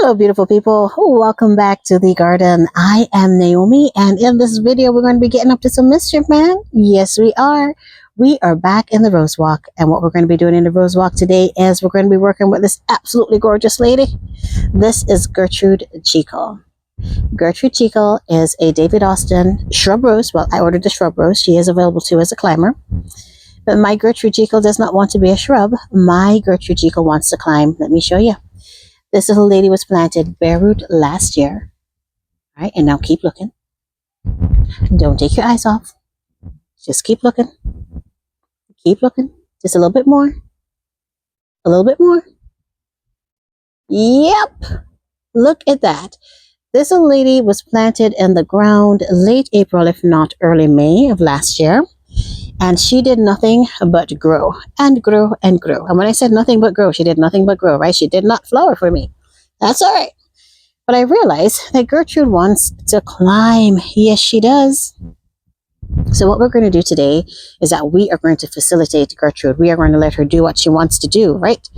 Hello, beautiful people. Welcome back to the garden. I am Naomi, and in this video, we're going to be getting up to some mischief, man. Yes, we are. We are back in the rose walk, and what we're going to be doing in the rose walk today is we're going to be working with this absolutely gorgeous lady. This is Gertrude Chico. Gertrude Chico is a David Austin shrub rose. Well, I ordered the shrub rose. She is available too as a climber. But my Gertrude Chico does not want to be a shrub. My Gertrude Chico wants to climb. Let me show you. This little lady was planted bare root last year. All right, and now keep looking. Don't take your eyes off. Just keep looking. Keep looking. Just a little bit more. A little bit more. Yep. Look at that. This little lady was planted in the ground late April, if not early May of last year. And she did nothing but grow and grow and grow. And when I said nothing but grow, she did nothing but grow, right? She did not flower for me. That's all right. But I realized that Gertrude wants to climb. Yes, she does. So what we're going to do today is that we are going to facilitate Gertrude. We are going to let her do what she wants to do, right?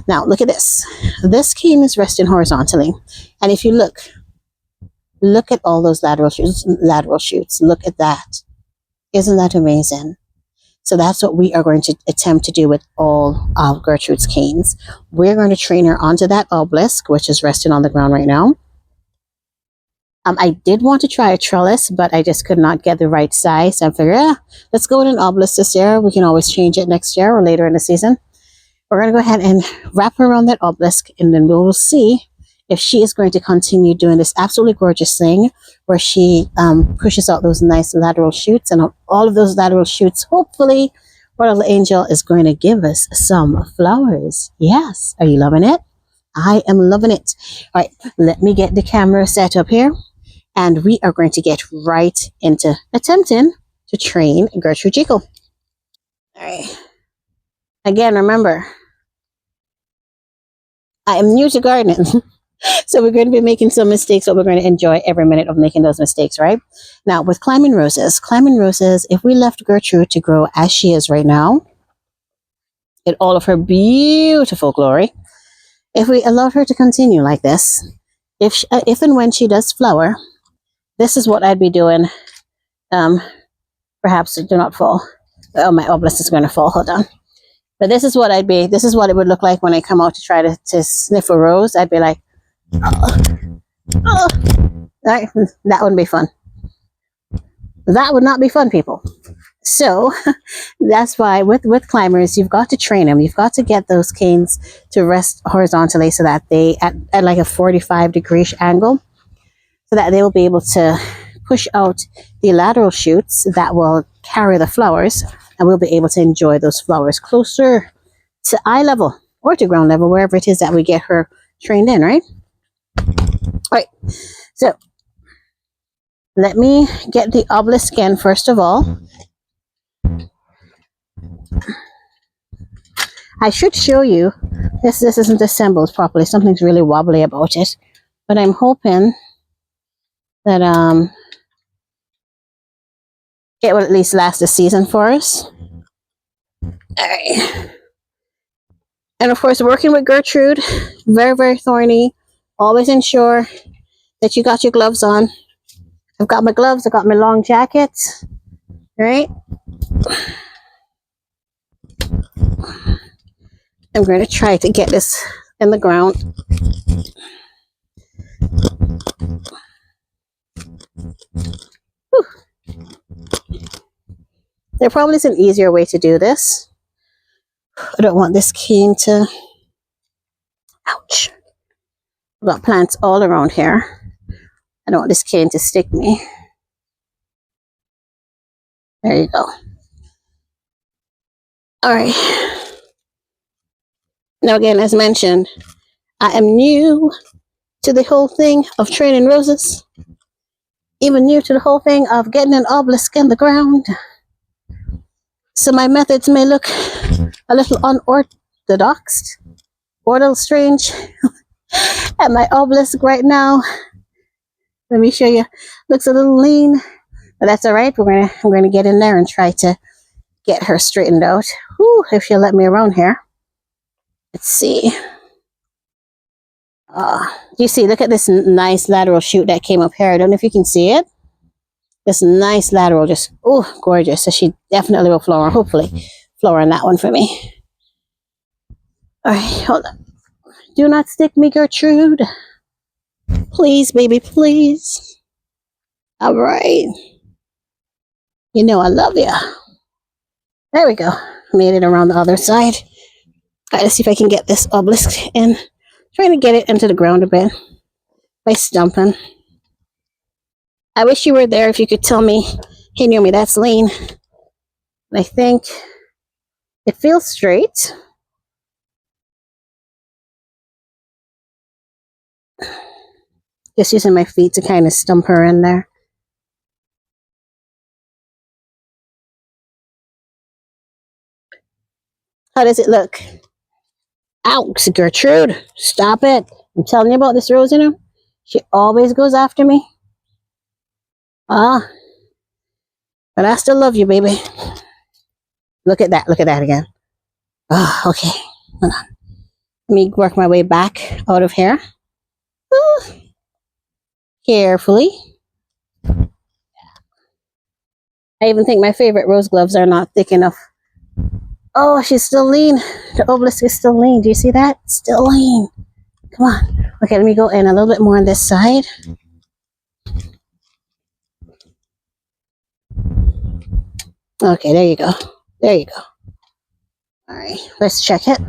Now, look at this. This cane is resting horizontally. And if you look at all those lateral shoots. Look at that. Isn't that amazing? So that's what we are going to attempt to do with all of Gertrude's canes. We're going to train her onto that obelisk, which is resting on the ground right now. I did want to try a trellis, but I just could not get the right size. I figured, let's go with an obelisk this year. We can always change it next year or later in the season. We're going to go ahead and wrap her around that obelisk, and then we'll see if she is going to continue doing this absolutely gorgeous thing where she pushes out those nice lateral shoots, and all of those lateral shoots, hopefully, our little angel is going to give us some flowers. Yes. Are you loving it? I am loving it. All right. Let me get the camera set up here, and we are going to get right into attempting to train Gertrude Chico. All right. Again, remember, I am new to gardening. So we're going to be making some mistakes, but we're going to enjoy every minute of making those mistakes, right? Now, with climbing roses, if we left Gertrude to grow as she is right now, in all of her beautiful glory, if we allowed her to continue like this, if and when she does flower, this is what I'd be doing. Perhaps do not fall. Oh, my obelisk is going to fall. Hold on. But this is what it would look like when I come out to try to sniff a rose. I'd be like, oh. Right? That wouldn't be fun. That would not be fun, people. So that's why with climbers, you've got to train them. You've got to get those canes to rest horizontally so that they at like a 45-degree angle, so that they will be able to push out the lateral shoots that will carry the flowers, and we'll be able to enjoy those flowers closer to eye level or to ground level, wherever it is that we get her trained in, right? All right, so let me get the obelisk in first of all. I should show you, this isn't assembled properly. Something's really wobbly about it, but I'm hoping that it will at least last a season for us. All right. And of course, working with Gertrude, very, very thorny. Always ensure that you got your gloves on. I've got my gloves, I've got my long jacket. All right. I'm going to try to get this in the ground. Whew. There probably is an easier way to do this. I don't want this cane to, ouch. I've got plants all around here. I don't want this cane to stick me. There you go. All right. Now again, as mentioned, I am new to the whole thing of training roses. Even new to the whole thing of getting an obelisk in the ground. So my methods may look a little unorthodox or a little strange. At my obelisk right now, let me show you, looks a little lean, but that's all right. I'm going to get in there and try to get her straightened out. Whew, if she'll let me around here. Let's see. You see, look at this nice lateral shoot that came up here. I don't know if you can see it. This nice lateral, just, oh, gorgeous. So she definitely will flower, hopefully flower on that one for me. All right, hold on. Do not stick me, Gertrude. Please, baby, please. All right. You know I love you. There we go. Made it around the other side. All right, let's see if I can get this obelisk in. Trying to get it into the ground a bit by stumping. I wish you were there if you could tell me, hey, Naomi, that's lean. I think it feels straight. Just using my feet to kind of stump her in there. How does it look? Ouch, Gertrude, stop it. I'm telling you about this rose, you know. She always goes after me. Ah, but I still love you, baby. Look at that. Look at that again. Ah, okay. Hold on. Let me work my way back out of here. Ooh. Carefully. I even think my favorite rose gloves are not thick enough. Oh, she's still lean. The obelisk is still lean. Do you see that? Still lean. Come on. Okay, let me go in a little bit more on this side. Okay, there you go. There you go. All right, let's check it.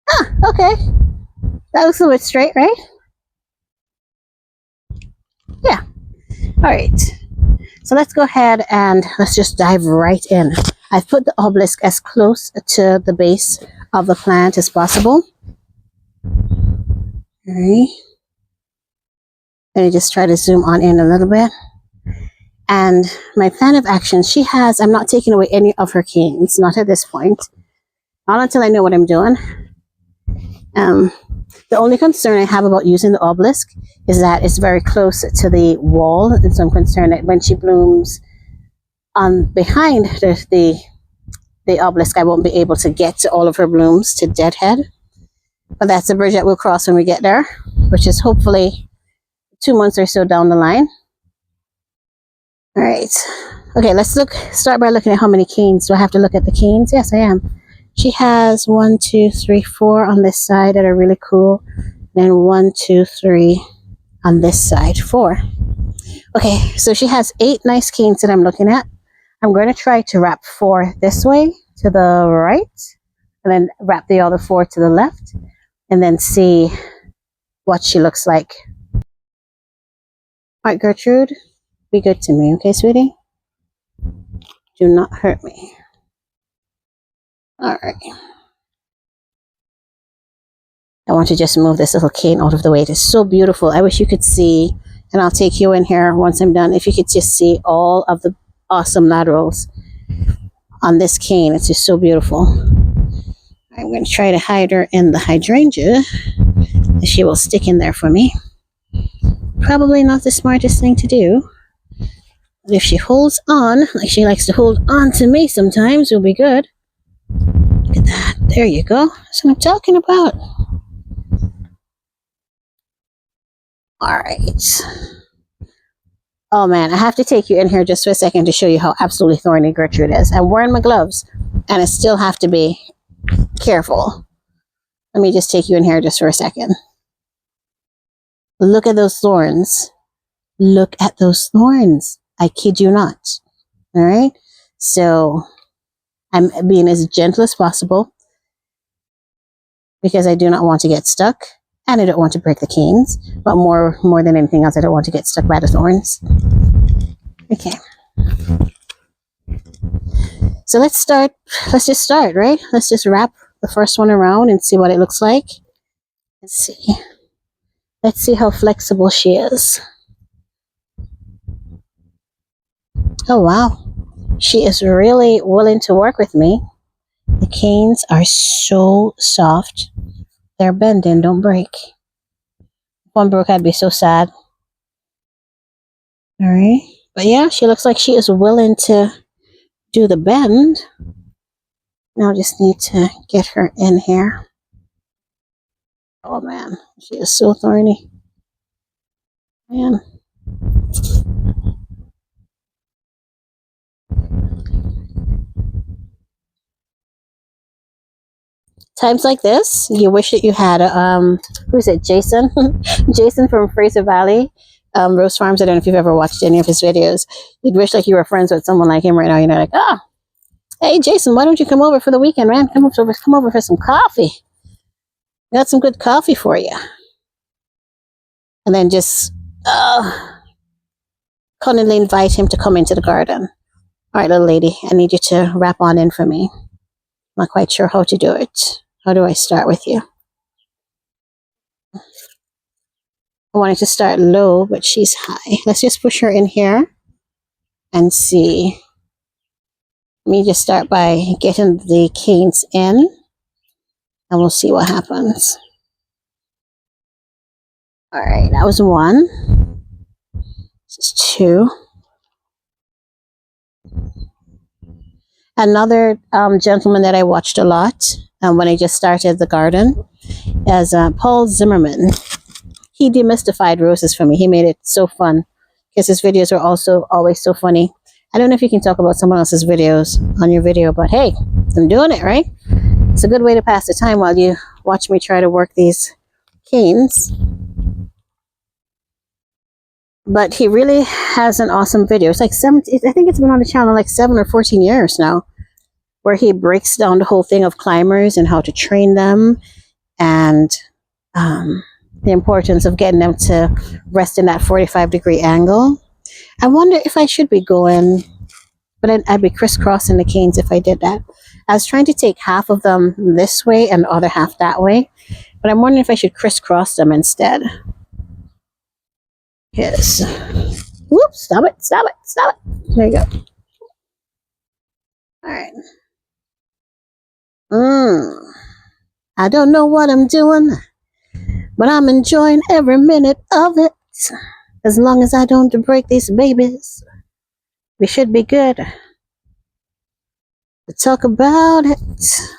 Ah, okay. That looks a little bit straight, right? Yeah. All right. So let's go ahead and let's just dive right in. I've put the obelisk as close to the base of the plant as possible. All right. Let me just try to zoom on in a little bit. And my plan of action, she has, I'm not taking away any of her canes, not at this point. Not until I know what I'm doing. The only concern I have about using the obelisk is that it's very close to the wall, and so I'm concerned that when she blooms on behind the obelisk, I won't be able to get to all of her blooms to deadhead. But that's a bridge that we'll cross when we get there, which is hopefully 2 months or so down the line. All right. Okay, let's start by looking at how many canes. Do I have to look at the canes? Yes, I am. She has 1, 2, 3, 4 on this side that are really cool. Then 1, 2, 3 on this side, 4. Okay, so she has 8 nice canes that I'm looking at. I'm going to try to wrap 4 this way to the right, and then wrap the other 4 to the left, and then see what she looks like. All right, Gertrude, be good to me, okay, sweetie? Do not hurt me. All right. I want to just move this little cane out of the way. It is so beautiful. I wish you could see, and I'll take you in here once I'm done. If you could just see all of the awesome laterals on this cane. It's just so beautiful. I'm going to try to hide her in the hydrangea. She will stick in there for me. Probably not the smartest thing to do. But if she holds on, like she likes to hold on to me sometimes, it'll be good. Look at that. There you go. That's what I'm talking about. All right. Oh man, I have to take you in here just for a second to show you how absolutely thorny Gertrude is. I'm wearing my gloves and I still have to be careful. Let me just take you in here just for a second. Look at those thorns. Look at those thorns. I kid you not. All right. So I'm being as gentle as possible because I do not want to get stuck and I don't want to break the canes. But more than anything else, I don't want to get stuck by the thorns. Okay. So let's start. Let's just start, right? Let's just wrap the first one around and see what it looks like. Let's see. Let's see how flexible she is. Oh, wow. She is really willing to work with me. The canes are so soft. They're bending, don't break. If one broke, I'd be so sad. All right. But yeah, she looks like she is willing to do the bend. Now I just need to get her in here. Oh man, she is so thorny. Man. Times like this, you wish that you had who's it, Jason? Jason from Fraser Valley, Rose Farms. I don't know if you've ever watched any of his videos. You'd wish like you were friends with someone like him right now. You know, like, oh, hey Jason, why don't you come over for the weekend, man? Come over for some coffee. I got some good coffee for you. And then just cunningly invite him to come into the garden. All right, little lady, I need you to wrap on in for me. I'm not quite sure how to do it. How do I start with you? I wanted to start low, but she's high. Let's just push her in here and see. Let me just start by getting the canes in, and we'll see what happens. All right, that was one. This is two. Another gentleman that I watched a lot when I just started the garden is Paul Zimmerman. He demystified roses for me. He made it so fun because his videos are also always so funny. I don't know if you can talk about someone else's videos on your video, but hey, I'm doing it, right? It's a good way to pass the time while you watch me try to work these canes. But he really has an awesome video. It's like 17, I think it's been on the channel like 7 or 14 years now, where he breaks down the whole thing of climbers and how to train them and the importance of getting them to rest in that 45-degree angle. I wonder if I should be going, but I'd be crisscrossing the canes if I did that. I was trying to take half of them this way and the other half that way, but I'm wondering if I should crisscross them instead. Yes. Whoops, stop it. There you go. All right. I don't know what I'm doing, but I'm enjoying every minute of it. As long as I don't break these babies, we should be good to talk about it.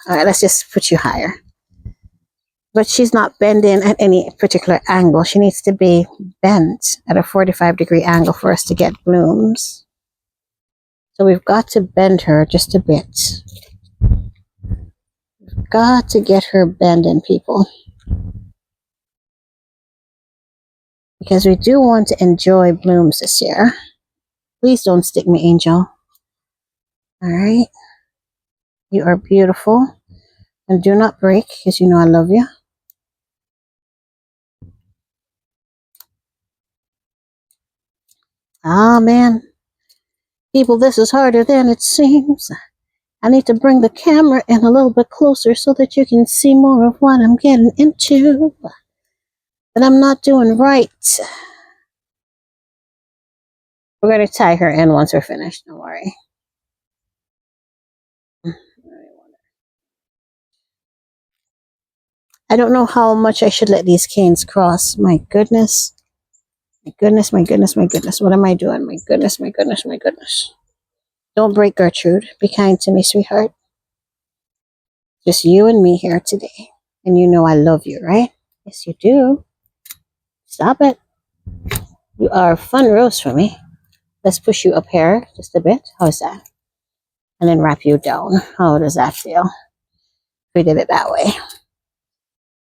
All right, let's just put you higher. But she's not bending at any particular angle. She needs to be bent at a 45-degree angle for us to get blooms. So we've got to bend her just a bit. We've got to get her bending, people. Because we do want to enjoy blooms this year. Please don't stick me, Angel. All right. You are beautiful. And do not break, because you know I love you. Ah, man. People, this is harder than it seems. I need to bring the camera in a little bit closer so that you can see more of what I'm getting into. But I'm not doing right. We're going to tie her in once we're finished. Don't worry. I don't know how much I should let these canes cross. My goodness. My goodness, my goodness, my goodness. What am I doing? My goodness, my goodness, my goodness. Don't break, Gertrude. Be kind to me, sweetheart. Just you and me here today. And you know I love you, right? Yes, you do. Stop it. You are a fun rose for me. Let's push you up here just a bit. How's that? And then wrap you down. How does that feel? We did it that way.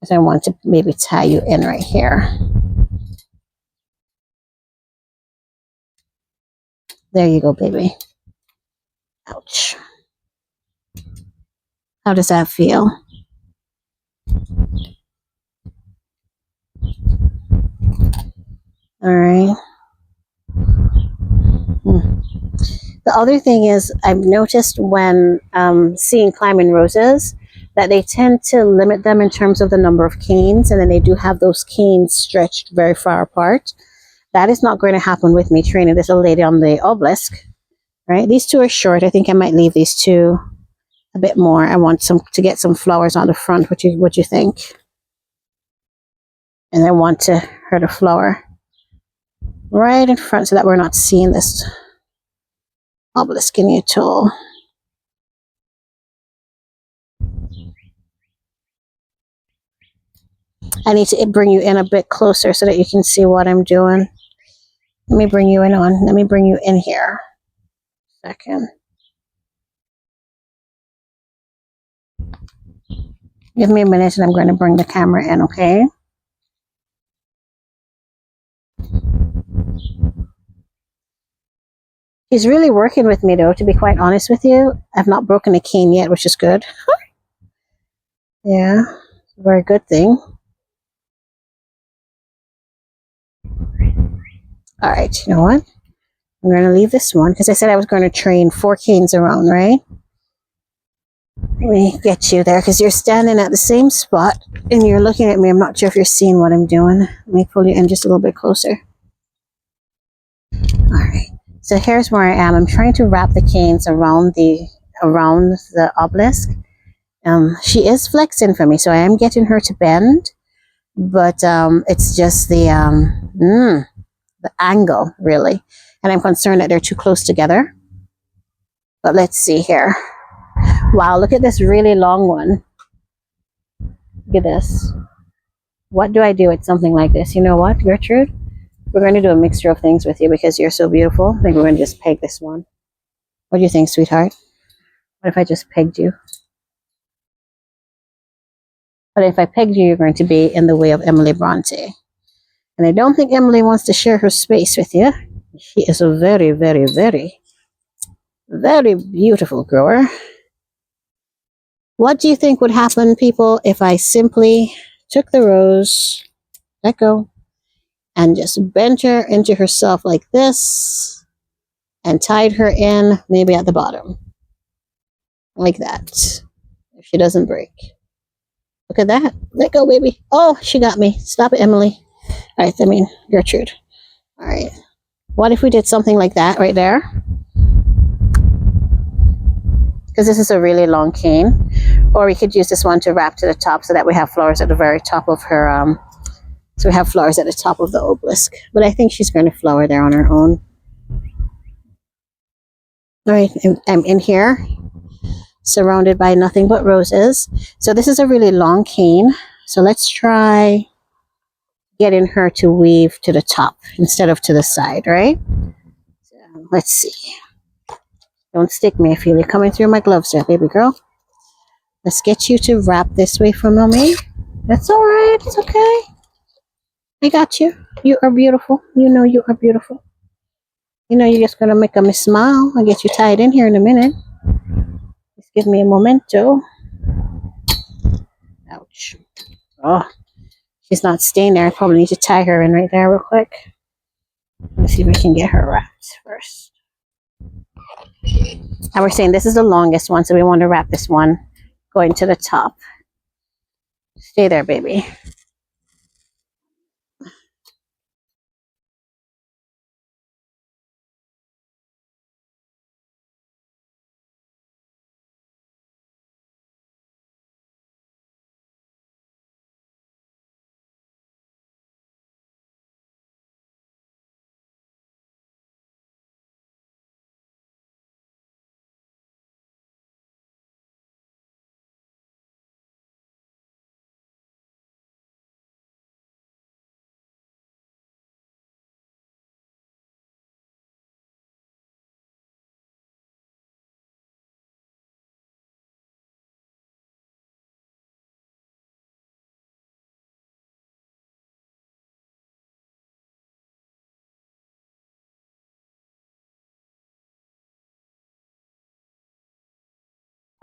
Because I want to maybe tie you in right here. There you go, baby. Ouch. How does that feel? All right. The other thing is, I've noticed when seeing climbing roses that they tend to limit them in terms of the number of canes, and then they do have those canes stretched very far apart. That is not going to happen with me training this little lady on the Obelisk, right? These two are short. I think I might leave these two a bit more. I want to get some flowers on the front. What you think? And I want her to flower right in front so that we're not seeing this Obelisk in your toe. I need to bring you in a bit closer so that you can see what I'm doing. Let me bring you in on. Let me bring you in here. Second. Give me a minute and I'm going to bring the camera in, okay? He's really working with me, though, to be quite honest with you. I've not broken a cane yet, which is good. Yeah, very good thing. All right, you know what? I'm going to leave this one because I said I was going to train 4 canes around, right? Let me get you there because you're standing at the same spot and you're looking at me. I'm not sure if you're seeing what I'm doing. Let me pull you in just a little bit closer. All right. So here's where I am. I'm trying to wrap the canes around the obelisk. She is flexing for me, so I am getting her to bend, but it's just the angle, really. And I'm concerned that they're too close together. But let's see here. Wow, look at this really long one. Look at this. What do I do with something like this? You know what, Gertrude? We're going to do a mixture of things with you because you're so beautiful. I think we're going to just peg this one. What do you think, sweetheart? What if I just pegged you? But if I pegged you, you're going to be in the way of Emily Bronte. And I don't think Emily wants to share her space with you. She is a very, very, very, very beautiful grower. What do you think would happen, people, if I simply took the rose, let go, and just bent her into herself like this and tied her in maybe at the bottom? Like that. If she doesn't break. Look at that. Let go, baby. Oh, she got me. Stop it, Emily. All right, Gertrude. All right. What if we did something like that right there? Because this is a really long cane. Or we could use this one to wrap to the top so that we have flowers at the very top of her, so we have flowers at the top of the obelisk. But I think she's going to flower there on her own. All right, I'm in here, surrounded by nothing but roses. So this is a really long cane. So let's try getting her to weave to the top instead of to the side, right? So let's see. Don't stick me. I feel you coming through my gloves there, baby girl. Let's get you to wrap this way for me. That's all right. It's okay. I got you. You are beautiful. You know you are beautiful. You know you're just going to make me smile. I'll get you tied in here in a minute. Just give me a momento. Ouch. Oh, she's not staying there. I probably need to tie her in right there real quick. Let's see if we can get her wrapped first. And we're saying this is the longest one, so we want to wrap this one going to the top. Stay there, baby.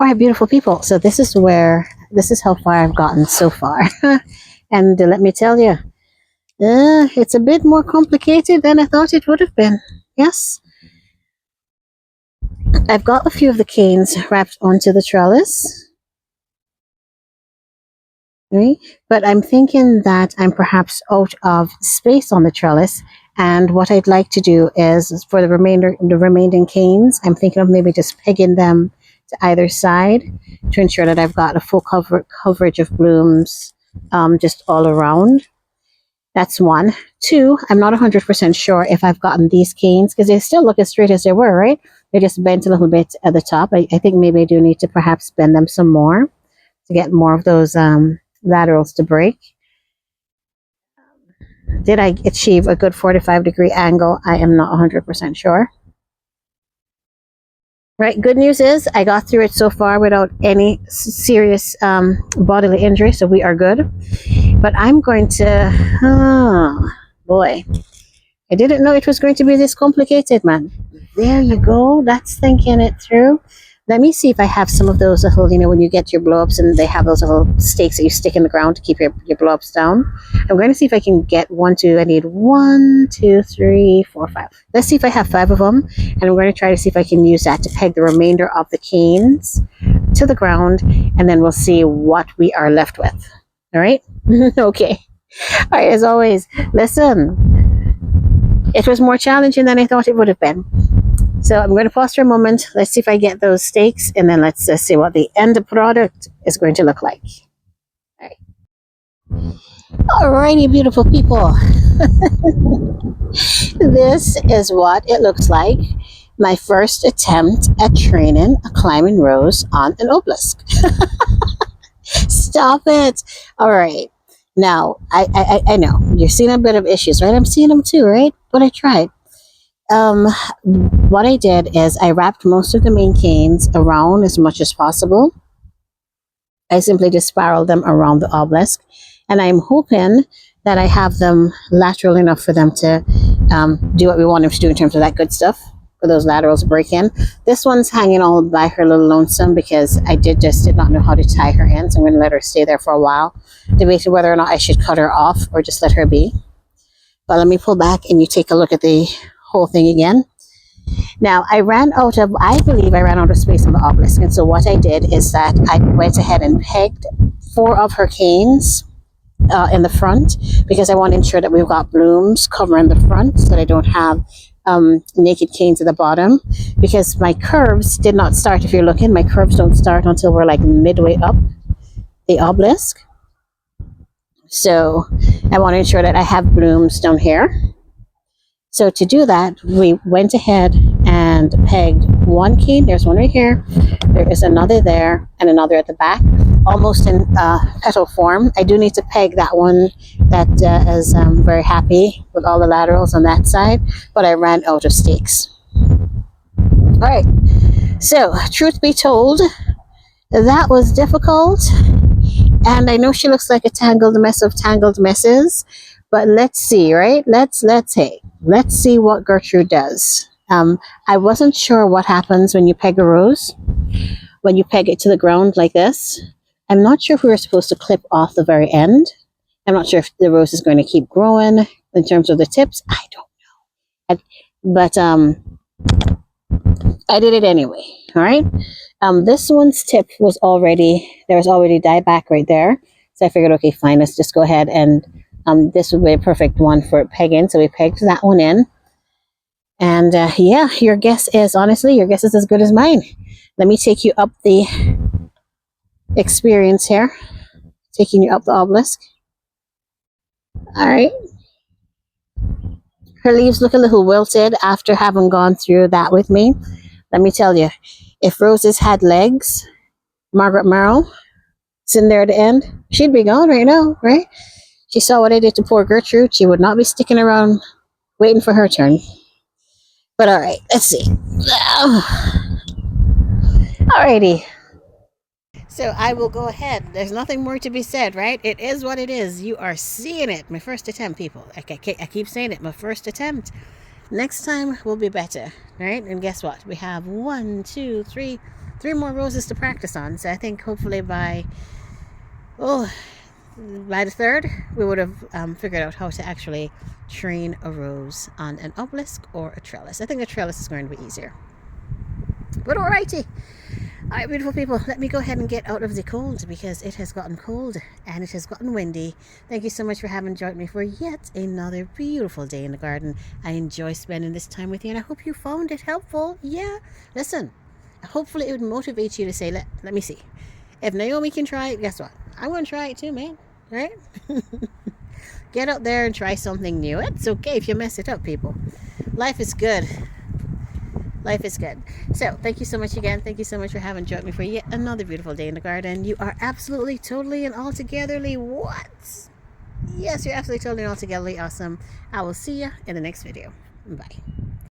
All right, beautiful people. So this is how far I've gotten so far. And let me tell you, it's a bit more complicated than I thought it would have been. Yes. I've got a few of the canes wrapped onto the trellis. Right? But I'm thinking that I'm perhaps out of space on the trellis. And what I'd like to do is for the remaining canes, I'm thinking of maybe just pegging them to either side to ensure that I've got a full coverage of blooms just all around. That's one. Two, I'm not 100% sure if I've gotten these canes because they still look as straight as they were, right? They're just bent a little bit at the top. I think maybe I do need to perhaps bend them some more to get more of those laterals to break. Did I achieve a good 45-degree angle? I am not 100% sure. Right, good news is I got through it so far without any serious bodily injury, so we are good. But I'm going to, oh boy, I didn't know it was going to be this complicated, man. There you go. That's thinking it through. Let me see if I have some of those little, when you get your blow-ups and they have those little stakes that you stick in the ground to keep your blow-ups down. I'm going to see if I can get I need 1, 2, 3, 4, 5. Let's see if I have 5 of them. And I'm going to try to see if I can use that to peg the remainder of the canes to the ground. And then we'll see what we are left with. All right? Okay. All right, as always, listen. It was more challenging than I thought it would have been. So I'm going to pause for a moment. Let's see if I get those stakes, and then let's see what the end product is going to look like. All right. Alrighty, beautiful people. This is what it looks like. My first attempt at training a climbing rose on an obelisk. Stop it. All right. Now, I know you're seeing a bit of issues, right? I'm seeing them too, right? But I tried. What I did is I wrapped most of the main canes around as much as possible. I simply just spiraled them around the obelisk, and I'm hoping that I have them lateral enough for them to do what we want them to do in terms of that good stuff, for those laterals to break in. This one's hanging all by her little lonesome because I did not know how to tie her in, so I'm going to let her stay there for a while, debating whether or not I should cut her off or just let her be. But let me pull back and you take a look at the whole thing again. Now, I believe I ran out of space on the obelisk. And so what I did is that I went ahead and pegged 4 of her canes in the front, because I want to ensure that we've got blooms covering the front so that I don't have naked canes at the bottom, because my curves did not start. If you're looking, my curves don't start until we're like midway up the obelisk. So I want to ensure that I have blooms down here. So to do that, we went ahead and pegged 1 cane. There's one right here. There is another there and another at the back, almost in petal form. I do need to peg that one that is very happy with all the laterals on that side, but I ran out of stakes. All right. So truth be told, that was difficult. And I know she looks like a tangled mess of tangled messes, but let's see, right? Let's see what Gertrude does. I wasn't sure what happens when you peg a rose, when you peg it to the ground like this. I'm not sure if we were supposed to clip off the very end. I'm not sure if the rose is going to keep growing in terms of the tips. I don't know. But I did it anyway. All right. This one's tip was there was already dieback right there. So I figured, okay, fine, let's just go ahead and this would be a perfect one for pegging. So we pegged that one in. And yeah, your guess is as good as mine. Let me take you up the experience here. Taking you up the obelisk. All right. Her leaves look a little wilted after having gone through that with me. Let me tell you, if roses had legs, Margaret Merrill, sitting there at the end, she'd be gone right now, right? She saw what I did to poor Gertrude. She would not be sticking around waiting for her turn. But all right, let's see. Alrighty. So I will go ahead. There's nothing more to be said, right? It is what it is. You are seeing it. My first attempt, people. I keep saying it. My first attempt. Next time will be better, right? And guess what? We have 1, 2, 3 more roses to practice on. So I think hopefully by the third, we would have figured out how to actually train a rose on an obelisk or a trellis. I think a trellis is going to be easier. But alrighty. All right, beautiful people, let me go ahead and get out of the cold, because it has gotten cold and it has gotten windy. Thank you so much for having joined me for yet another beautiful day in the garden. I enjoy spending this time with you, and I hope you found it helpful. Yeah, listen, hopefully it would motivate you to say, let me see. If Naomi can try it, guess what? I'm going to try it too, man. Right? Get out there and try something new. It's okay if you mess it up, people. Life is good. Life is good. So thank you so much again. Thank you so much for having joined me for yet another beautiful day in the garden. You are absolutely, totally, and altogetherly what? Yes, you're absolutely totally altogether awesome. I will see you in the next video. Bye.